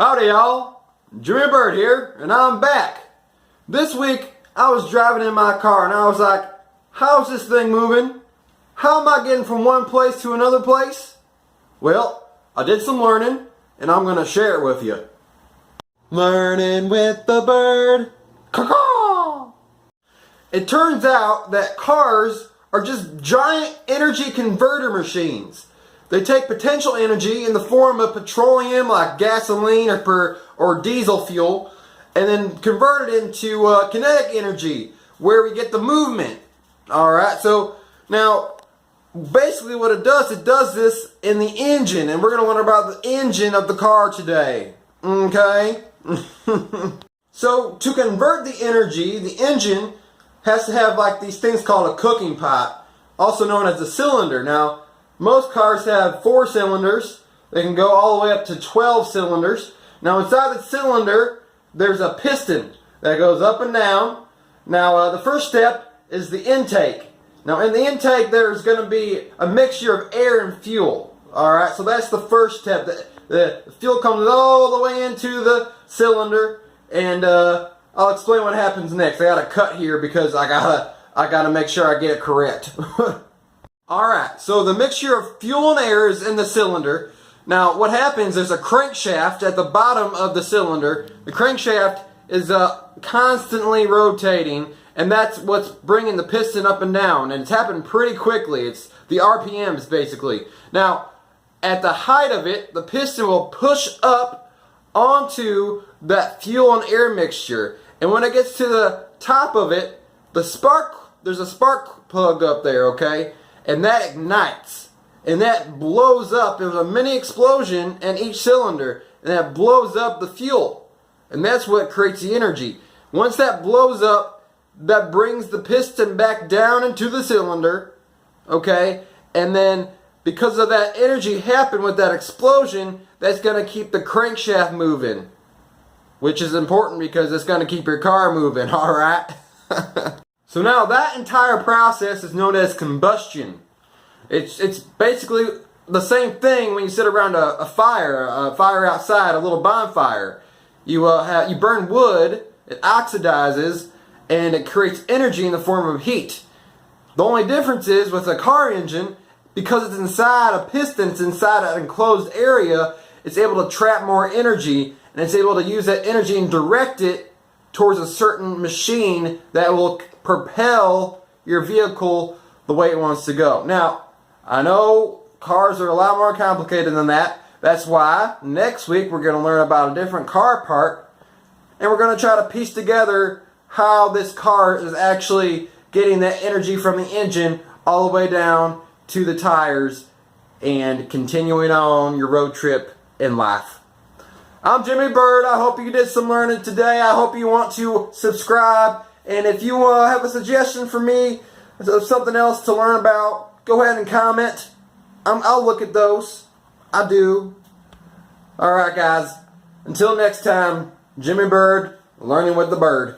Howdy y'all, Jimmy Bird here, and I'm back. This week I was driving in my car and I was like, how's this thing moving? How am I getting from one place to another place? Well, I did some learning and I'm going to share it with you. Learning with the bird. Caw-caw! It turns out that cars are just giant energy converter machines. They take potential energy in the form of petroleum like gasoline or diesel fuel and then convert it into kinetic energy where we get the movement. Alright, so now basically what it does this in the engine, and we're going to learn about the engine of the car today. Okay? So to convert the energy, the engine has to have like these things called a cooking pot, also known as a cylinder. Now, most cars have 4 cylinders. They can go all the way up to 12 cylinders. Now inside the cylinder, there's a piston that goes up and down. Now the first step is the intake. Now in the intake, there's going to be a mixture of air and fuel. Alright, so that's the first step. The fuel comes all the way into the cylinder, and I'll explain what happens next. I got to cut here because I gotta make sure I get it correct. Alright, so the mixture of fuel and air is in the cylinder. Now what happens, there's a crankshaft at the bottom of the cylinder. The crankshaft is constantly rotating, and that's what's bringing the piston up and down. And it's happening pretty quickly. It's the RPMs basically. Now at the height of it, the piston will push up onto that fuel and air mixture. And when it gets to the top of it, there's a spark plug up there, okay? And that ignites, and that blows up. There's a mini explosion in each cylinder, and that blows up the fuel, and that's what creates the energy. Once that blows up, that brings the piston back down into the cylinder, okay? And then because of that energy happened with that explosion, that's going to keep the crankshaft moving, which is important because it's going to keep your car moving, alright? So now that entire process is known as combustion. It's basically the same thing when you sit around a fire outside, a little bonfire. You burn wood, it oxidizes, and it creates energy in the form of heat. The only difference is with a car engine, because it's inside a piston, it's inside an enclosed area, it's able to trap more energy, and it's able to use that energy and direct it towards a certain machine that will propel your vehicle the way it wants to go. Now, I know cars are a lot more complicated than that. That's why next week we're going to learn about a different car part, and we're going to try to piece together how this car is actually getting that energy from the engine all the way down to the tires and continuing on your road trip in life. I'm Jimmy Bird. I hope you did some learning today. I hope you want to subscribe. And if you have a suggestion for me of something else to learn about, go ahead and comment. I'll look at those. I do. Alright guys. Until next time, Jimmy Bird, learning with the bird.